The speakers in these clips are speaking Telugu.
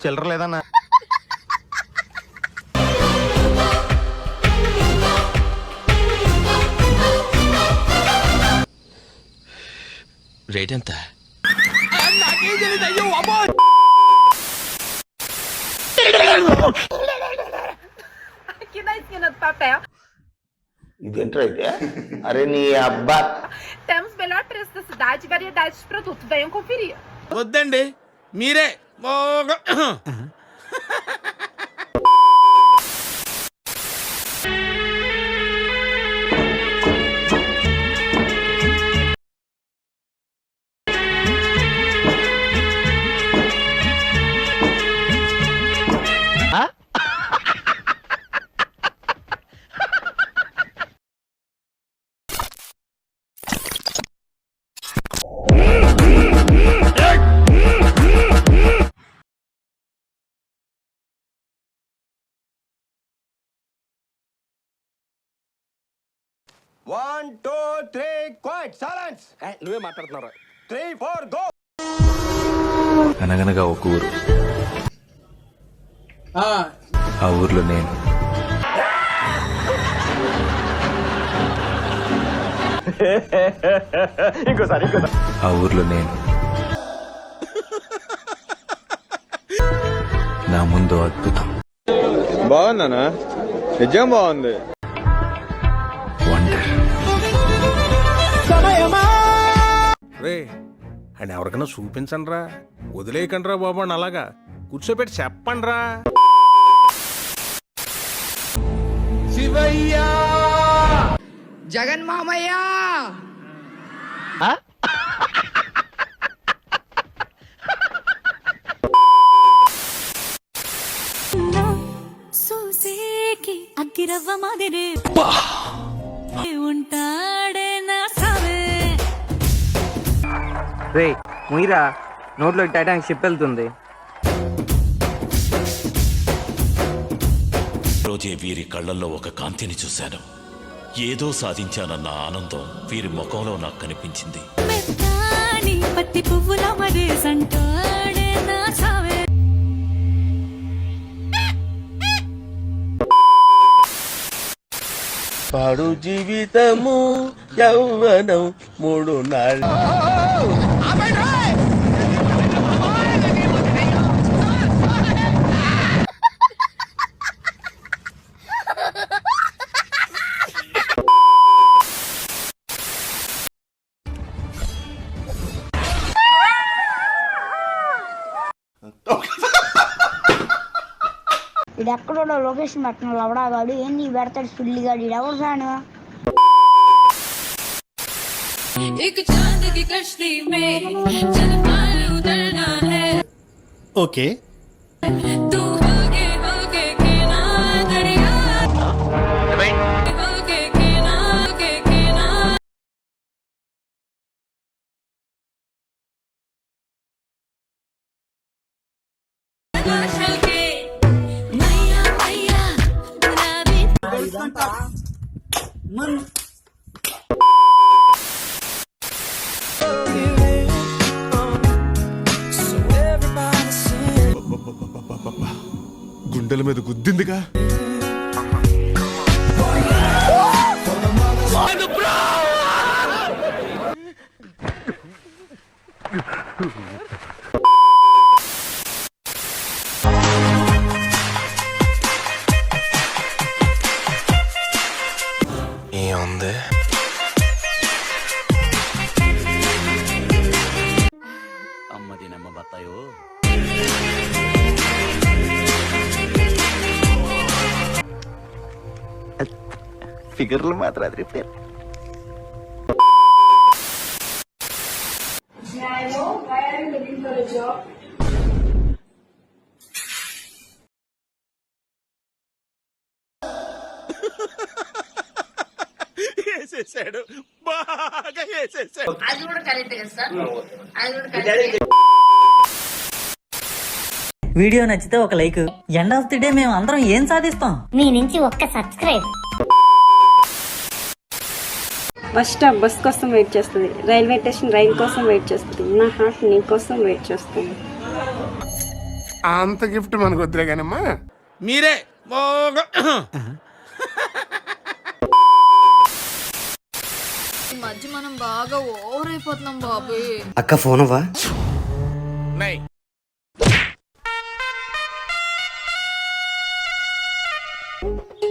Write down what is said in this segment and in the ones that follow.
చిల్లర లేదన్నా. రేట్ ఎంత? Aqui na esquina do papel. ఇదేంట్రా అయితే? అరే నీ అబ్బా. Temos o melhor preço da cidade e variedade de produtos. Venham conferir. వద్దండి, మీరే నువ్వే మాట్లాడుతున్నారా? అనగనగా ఒక ఊరు, ఆ ఊర్లో నేను. ఆ ఊర్లో నేను, నా ముందు అద్భుతం. బాగుందనా? నిజం బాగుంది. వండర్. రే అండ్ ఎవరికైనా చూపించండి రా, వదిలేయకండి రా బాబు అని అలాగా కూర్చోబెట్టి చెప్పండి రా. శివయ్య, జగన్ మామయ్య, సూసేకి అగ్గిరవ్వ మాదిరే ఉంటాడే నా సావే. రే ముయిరా, నోట్లో టైటానిక్ షిప్ వెళ్తుంది. రోజే వీరి కళ్ళల్లో ఒక కాంతిని చూశాను. ఏదో సాధించానన్న ఆనందం వీరి ముఖంలో నాకు కనిపించింది. మెత్తాని పత్తి పువ్వుల మరేసంటాడే నా సావే. పాడు జీవితము యౌవనం 3 నాళ్ళు. ఇది ఎక్కడో లొకేషన్ పెట్టిన లవడాగాడు ఏంది పెడతాడు సుల్లిగాడు. ఇది ఎవరు ఫ్యాను? ఓకే గుండెల మీద గుద్దిందిగా. ఏముంది? అమ్మది నమ్మ బత్తాయో. ఫిగర్లు మాత్రం అది రిపేర్. వేసేసాడు, బాగా వేసేసాడు. అది కూడా కరెక్ట్ కదా సార్, అది కూడా కరెక్ట్. వీడియో నచ్చితే ఒక like. End of the day మేము అందరం ఏం సాధిస్తాం? మీ నుంచి ఒక్క సబ్స్క్రైబ్. బస్ స్టాప్ బస్ కోసం వెయిట్ చేస్తుంది, రైల్వే స్టేషన్ రైలు కోసం వెయిట్ చేస్తుంది, నా హార్ట్ నీ కోసం వెయిట్ చేస్తుంది. అంత గిఫ్ట్ మనకు వద్దులే కానమ్మా. మీరే ఈ మధ్య మనం బాగా ఓవర్ అయిపోతున్నాం బాబు. అక్క ఫోన్ అవ్వా? నై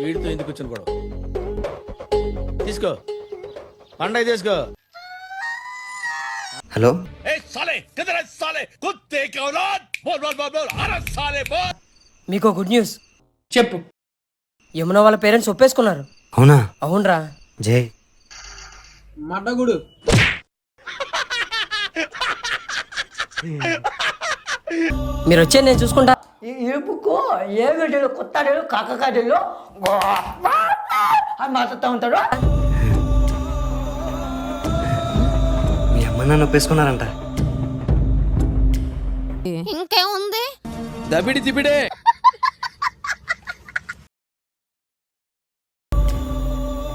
వీడితో ఎందుకు వచ్చిన గొడవ? తీసుకో, పండగ తీసుకో. హలో, మీకు గుడ్ న్యూస్ చెప్పు. యమున వాళ్ళ పేరెంట్స్ ఒప్పేసుకున్నారు. అవునా? అవునరా. జై మడ్డగుడు. మీరు వచ్చే నేను చూసుకుంటా. ఏపుకో ఏ వీడియోలో కొత్త కాకకాడలో అని మాట్లాడుతూ ఉంటాడు. మీ అమ్మ నాన్న ఒప్పేసుకున్నారంట. ఇంకేముంది? దబిడి తిబిడే.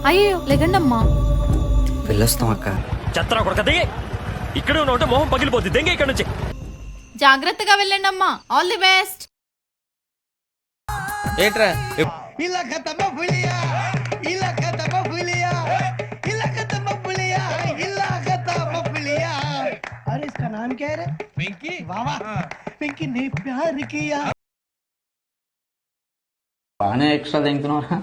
అయ్యో లేకండమ్మా. వెళ్ళొస్తాం అక్క. చెత్తరా కొడక దిగి. ఇక్కడ ఉంటే మొహం పగిలిపోద్ది. దెంగే ఇక్కడ నుంచి. జాగ్రత్తగా వెళ్ళండి అమ్మా. All the best. ఏట్రా బాగానే ఎక్స్ట్రా తింటున్నారా?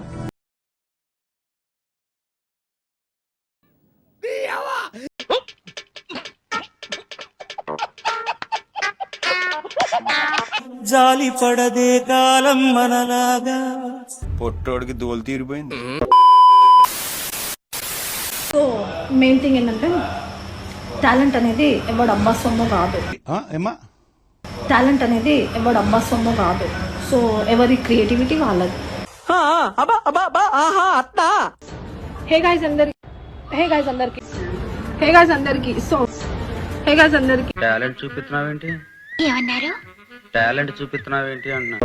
జాలి పడదే కాలం మనలాగా. పొట్టోడికి దోలు తీరిపోయింది. సో మెయిన్ థింగ్ ఏంటంటే టాలెంట్ అనేది ఎవడు అబ్బా సొమ్ము కాదు. టాలెంట్ అనేది ఎవడు అబ్బా సొమ్ము కాదు. సో ఎవరి క్రియేటివిటీ వాళ్ళది. హే గాయ్స్ అందరికి టాలెంట్ చూపిస్తున్నావేంటి? ఏమన్నారు? టాలెంట్ చూపిస్తున్నావేంటి అన్నా.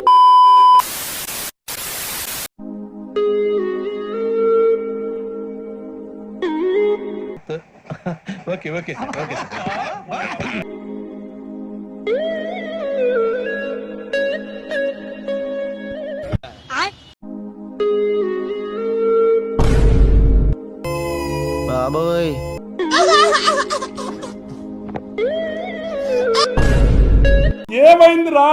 బాబోయ్ ఏమైందిరా?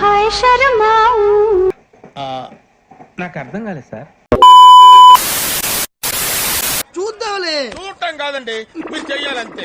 హాయ్ శర్మా. నాకు అర్థం కాలేదు సార్. చూడటం కాదండి, మీరు చెయ్యాలంతే.